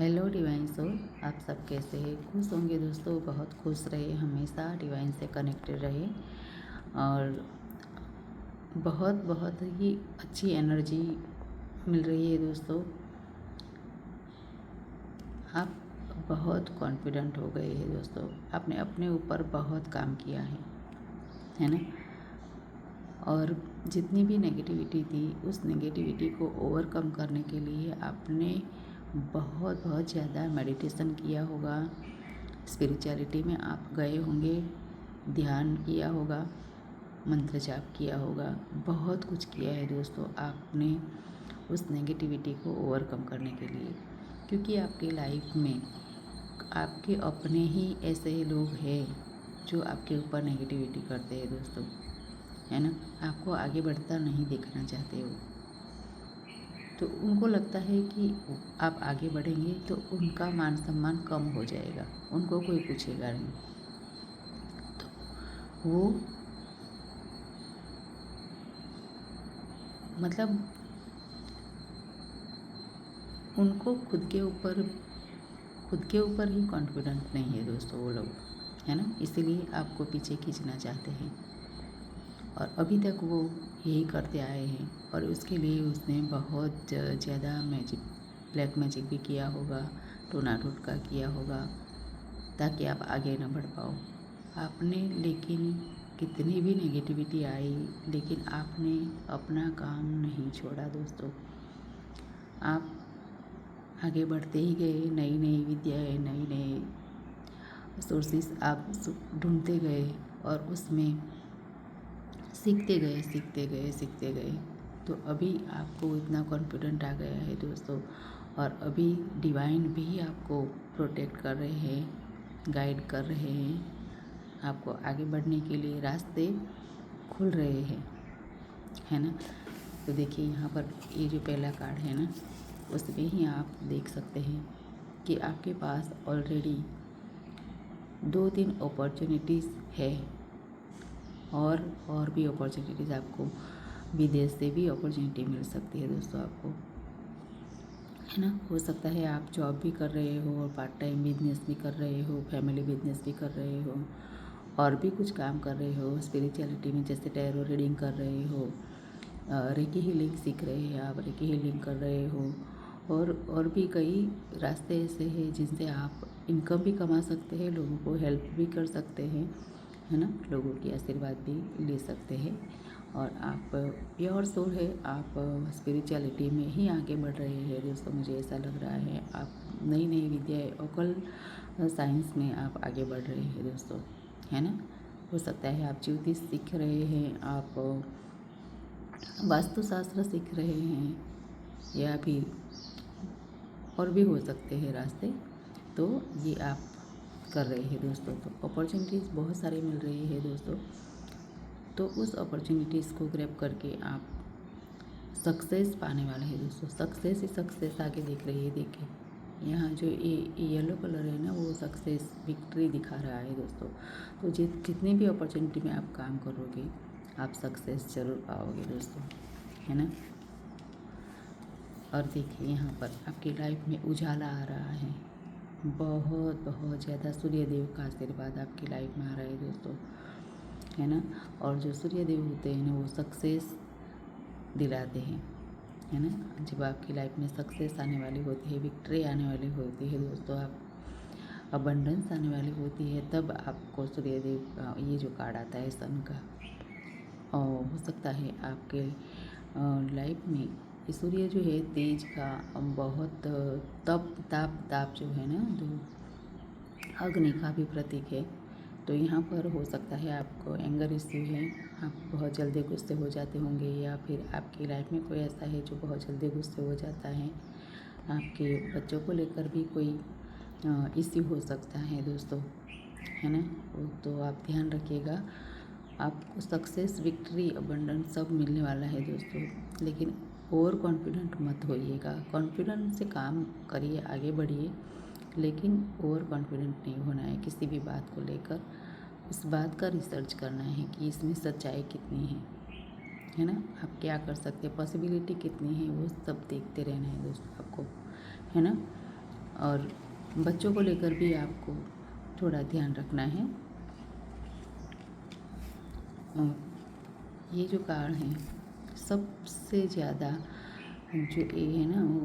Hello divine soul, आप सब कैसे हैं? खुश होंगे दोस्तों, बहुत खुश रहे, हमेशा डिवाइन से कनेक्टेड रहे और बहुत बहुत ही अच्छी एनर्जी मिल रही है दोस्तों। आप बहुत कॉन्फिडेंट हो गए हैं दोस्तों, आपने अपने ऊपर बहुत काम किया है ना। और जितनी भी नेगेटिविटी थी, उस नेगेटिविटी को ओवरकम करने के लिए आपने बहुत बहुत ज़्यादा मेडिटेशन किया होगा, स्पिरिचुअलिटी में आप गए होंगे, ध्यान किया होगा, मंत्र जाप किया होगा, बहुत कुछ किया है दोस्तों आपने उस नेगेटिविटी को ओवरकम करने के लिए। क्योंकि आपकी लाइफ में आपके अपने ही ऐसे लोग हैं जो आपके ऊपर नेगेटिविटी करते हैं दोस्तों, है ना। आपको आगे बढ़ता नहीं देखना चाहते हो, तो उनको लगता है कि आप आगे बढ़ेंगे तो उनका मान सम्मान कम हो जाएगा, उनको कोई पूछेगा नहीं, तो वो मतलब उनको खुद के ऊपर ही कॉन्फिडेंट नहीं है दोस्तों वो लोग, है ना। इसीलिए आपको पीछे खींचना चाहते हैं और अभी तक वो यही करते आए हैं। और उसके लिए उसने बहुत ज़्यादा मैजिक, ब्लैक मैजिक भी किया होगा, टोना टोटका किया होगा ताकि आप आगे ना बढ़ पाओ। आपने लेकिन कितनी भी नेगेटिविटी आई, लेकिन आपने अपना काम नहीं छोड़ा दोस्तों। आप आगे बढ़ते ही गए, नई नई विद्याएँ, नई नई सोर्सेस आप ढूंढते गए और उसमें सीखते गए। तो अभी आपको इतना कॉन्फिडेंट आ गया है दोस्तों, और अभी डिवाइन भी आपको प्रोटेक्ट कर रहे हैं, गाइड कर रहे हैं, आपको आगे बढ़ने के लिए रास्ते खुल रहे हैं, है ना। तो देखिए यहाँ पर ये जो पहला कार्ड है ना, उसमें ही आप देख सकते हैं कि आपके पास ऑलरेडी 2-3 अपॉर्चुनिटीज़ है और भी अपॉर्चुनिटीज़ आपको विदेश से भी अपॉर्चुनिटी मिल सकती है दोस्तों आपको, है ना। हो सकता है आप जॉब भी कर रहे हो और पार्ट टाइम बिजनेस भी कर रहे हो, फैमिली बिजनेस भी कर रहे हो और भी कुछ काम कर रहे हो स्पिरिचुअलिटी में, जैसे टैरो रीडिंग कर रहे हो, रेकी हीलिंग सीख रहे हैं आप, रेकी हीलिंग कर रहे हो और भी कई रास्ते ऐसे हैं जिनसे आप इनकम भी कमा सकते हैं, लोगों को हेल्प भी कर सकते हैं, है ना। लोगों की आशीर्वाद भी ले सकते हैं और आप प्योर सोल है, आप स्पिरिचुअलिटी में ही आगे बढ़ रहे हैं दोस्तों। मुझे ऐसा लग रहा है आप नई नई विद्याएँ, ओकल साइंस में आप आगे बढ़ रहे हैं दोस्तों, है ना। हो सकता है आप ज्योतिष सीख रहे हैं, आप वास्तुशास्त्र सीख रहे हैं, या फिर और भी हो सकते हैं रास्ते, तो ये आप कर रहे हैं दोस्तों। तो अपॉर्चुनिटीज़ बहुत सारी मिल रही है दोस्तों, तो उस अपॉर्चुनिटीज़ को ग्रैब करके आप सक्सेस पाने वाले हैं दोस्तों। सक्सेस ही सक्सेस आगे दिख रही है, देखिए यहाँ जो ये येलो कलर है ना, वो सक्सेस विक्ट्री दिखा रहा है दोस्तों। तो जितनी भी अपॉर्चुनिटी में आप काम करोगे, आप सक्सेस ज़रूर पाओगे दोस्तों, है ना। और देखिए यहाँ पर आपकी लाइफ में उजाला आ रहा है, बहुत बहुत ज़्यादा सूर्य देव का आशीर्वाद आपकी लाइफ में आ रहा है दोस्तों, है ना। और जो सूर्य देव होते हैं ना, वो सक्सेस दिलाते हैं, है ना। जब आपकी लाइफ में सक्सेस आने वाली होती है, विक्ट्री आने वाली होती है दोस्तों, आप अबंडेंस आने वाली होती है, तब आपको सूर्य देव का ये जो कार्ड आता है सन का, और हो सकता है आपके लाइफ में ये सूर्य जो है तेज का बहुत ताप जो है ना, जो अग्नि का भी प्रतीक है। तो यहाँ पर हो सकता है आपको एंगर इश्यू है, आप बहुत जल्दी गुस्से हो जाते होंगे, या फिर आपकी लाइफ में कोई ऐसा है जो बहुत जल्दी गुस्से हो जाता है। आपके बच्चों को लेकर भी कोई इश्यू हो सकता है दोस्तों, है ना। तो आप ध्यान रखिएगा, आपको सक्सेस, विक्ट्री, अबंडेंस सब मिलने वाला है दोस्तों। लेकिन ओवर कॉन्फिडेंट मत होइएगा, कॉन्फिडेंस से काम करिए, आगे बढ़िए, लेकिन ओवर कॉन्फिडेंट नहीं होना है किसी भी बात को लेकर। उस बात का रिसर्च करना है कि इसमें सच्चाई कितनी है ना। आप क्या कर सकते हैं, पॉसिबिलिटी कितनी है, वो सब देखते रहना है दोस्तों आपको, है ना। और बच्चों को लेकर भी आपको थोड़ा ध्यान रखना है। और ये जो कार्ड हैं, सबसे ज़्यादा जो ये है ना, वो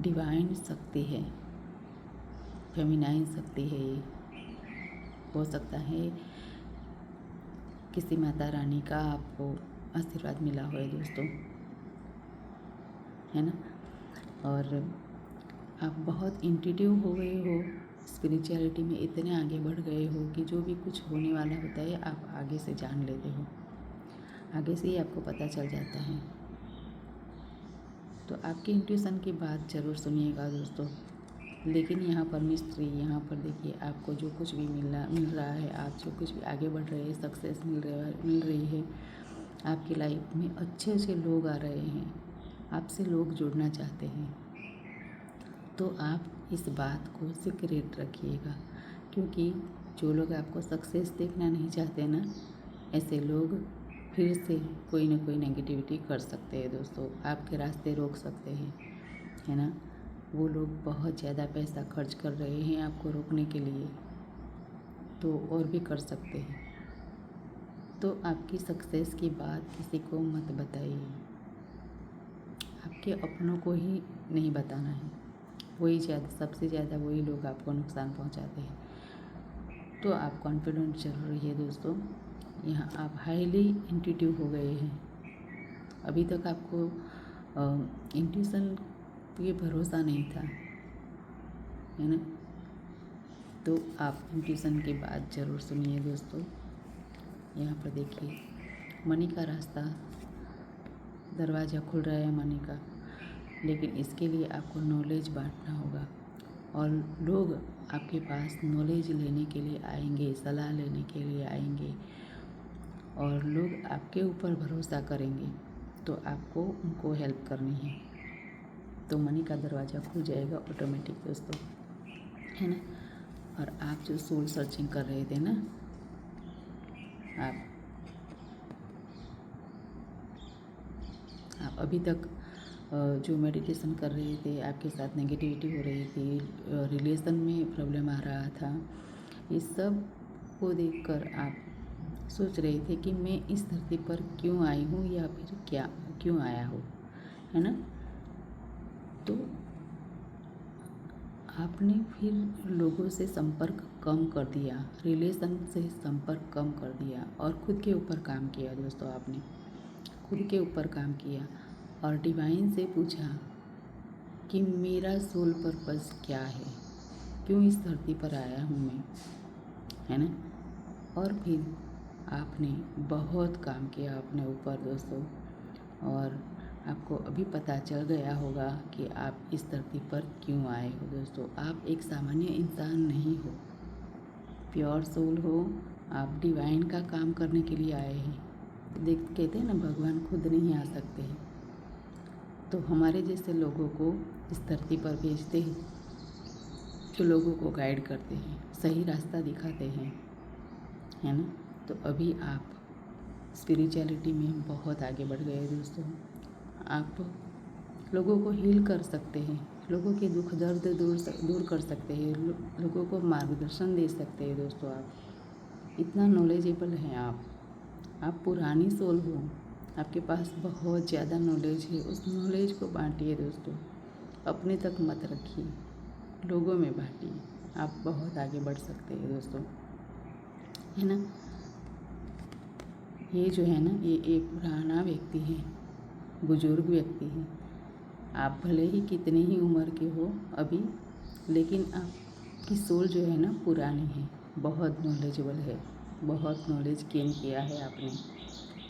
डिवाइन शक्ति है, फेमिनाइन शक्ति है। ये हो सकता है किसी माता रानी का आपको आशीर्वाद मिला हो दोस्तों, है ना। और आप बहुत इंट्यूटिव हो गए हो, स्पिरिचुअलिटी में इतने आगे बढ़ गए हो कि जो भी कुछ होने वाला होता है आप आगे से जान लेते हो, आगे से ही आपको पता चल जाता है। तो आपकी इंट्यूशन की बात ज़रूर सुनिएगा दोस्तों। लेकिन यहाँ पर मिस्ट्री, यहाँ पर देखिए आपको जो कुछ भी मिल रहा है, आप जो कुछ भी आगे बढ़ रहे हैं, सक्सेस मिल रही है, आपकी लाइफ में अच्छे अच्छे लोग आ रहे हैं, आपसे लोग जुड़ना चाहते हैं। तो आप इस बात को सीक्रेट रखिएगा, क्योंकि जो लोग आपको सक्सेस देखना नहीं चाहते ना, ऐसे लोग फिर से कोई ना कोई नेगेटिविटी कर सकते हैं दोस्तों, आपके रास्ते रोक सकते हैं, है ना। वो लोग बहुत ज़्यादा पैसा खर्च कर रहे हैं आपको रोकने के लिए, तो और भी कर सकते हैं। तो आपकी सक्सेस की बात किसी को मत बताइए, आपके अपनों को ही नहीं बताना है, वही सबसे ज़्यादा वही लोग आपको नुकसान पहुंचाते हैं। तो आप कॉन्फिडेंट जरूर रहिए दोस्तों। यहाँ आप हाईली इंट्यूटिव हो गए हैं। अभी तक आपको इंट्यूशन पे भरोसा नहीं था, है ना। तो आप इंट्यूशन की बात ज़रूर सुनिए दोस्तों। यहाँ पर देखिए मनी का रास्ता, दरवाज़ा खुल रहा है मनी का, लेकिन इसके लिए आपको नॉलेज बांटना होगा और लोग आपके पास नॉलेज लेने के लिए आएंगे, सलाह लेने के लिए आएंगे और लोग आपके ऊपर भरोसा करेंगे, तो आपको उनको हेल्प करनी है। तो मनी का दरवाज़ा खुल जाएगा ऑटोमेटिक दोस्तों, है ना। और आप जो सोल सर्चिंग कर रहे थे ना, आप अभी तक जो मेडिटेशन कर रहे थे, आपके साथ नेगेटिविटी हो रही थी, रिलेशन में प्रॉब्लम आ रहा था, इस सब को देखकर आप सोच रहे थे कि मैं इस धरती पर क्यों आई हूँ या फिर क्या क्यों आया हूँ, है ना। तो आपने फिर लोगों से संपर्क कम कर दिया, रिलेशन से संपर्क कम कर दिया और खुद के ऊपर काम किया दोस्तों। आपने खुद के ऊपर काम किया और डिवाइन से पूछा कि मेरा सोल पर्पस क्या है, क्यों इस धरती पर आया हूँ मैं, है ना। और फिर आपने बहुत काम किया अपने ऊपर दोस्तों, और आपको अभी पता चल गया होगा कि आप इस धरती पर क्यों आए हो दोस्तों। आप एक सामान्य इंसान नहीं हो, प्योर सोल हो, आप डिवाइन का काम करने के लिए आए हैं। कहते हैं ना, भगवान खुद नहीं आ सकते हैं, तो हमारे जैसे लोगों को इस धरती पर भेजते हैं, जो लोगों को गाइड करते हैं, सही रास्ता दिखाते हैं, है ना। तो अभी आप स्पिरिचुअलिटी में बहुत आगे बढ़ गए दोस्तों। आप लोगों को हील कर सकते हैं, लोगों के दुख दर्द दूर कर सकते हैं, लोगों को मार्गदर्शन दे सकते हैं दोस्तों। आप इतना नॉलेजेबल हैं, आप पुरानी सोल हो, आपके पास बहुत ज़्यादा नॉलेज है। उस नॉलेज को बांटिए दोस्तों, अपने तक मत रखिए, लोगों में बांटिए। आप बहुत आगे बढ़ सकते हैं दोस्तों, है ना। ये जो है ना, ये एक पुराना व्यक्ति है, बुजुर्ग व्यक्ति है। आप भले ही कितनी ही उम्र के हो अभी, लेकिन आपकी सोल जो है ना पुरानी है, बहुत नॉलेजेबल है, बहुत नॉलेज गेन किया है आपने।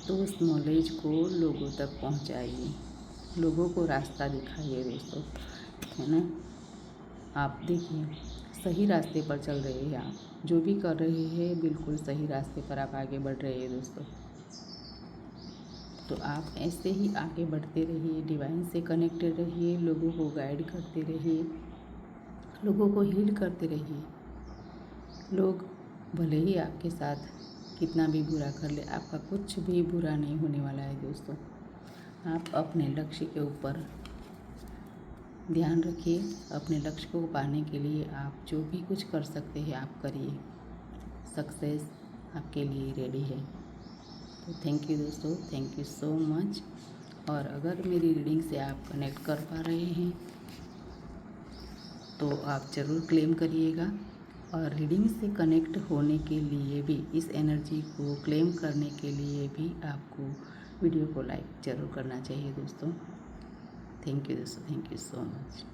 तो उस नॉलेज को लोगों तक पहुंचाइए, लोगों को रास्ता दिखाइए दोस्तों, है ना। आप देखिए सही रास्ते पर चल रहे हैं, आप जो भी कर रहे हैं बिल्कुल सही रास्ते पर आप आगे बढ़ रहे हैं दोस्तों। तो आप ऐसे ही आगे बढ़ते रहिए, डिवाइन से कनेक्टेड रहिए, लोगों को गाइड करते रहिए, लोगों को हील करते रहिए। लोग भले ही आपके साथ कितना भी बुरा कर ले, आपका कुछ भी बुरा नहीं होने वाला है दोस्तों। आप अपने लक्ष्य के ऊपर ध्यान रखिए, अपने लक्ष्य को पाने के लिए आप जो भी कुछ कर सकते हैं आप करिए, सक्सेस आपके लिए रेडी है। तो थैंक यू दोस्तों, थैंक यू सो मच। और अगर मेरी रीडिंग से आप कनेक्ट कर पा रहे हैं तो आप ज़रूर क्लेम करिएगा। और रीडिंग से कनेक्ट होने के लिए भी, इस एनर्जी को क्लेम करने के लिए भी आपको वीडियो को लाइक ज़रूर करना चाहिए दोस्तों। थैंक यू दोस्तों, थैंक यू सो मच।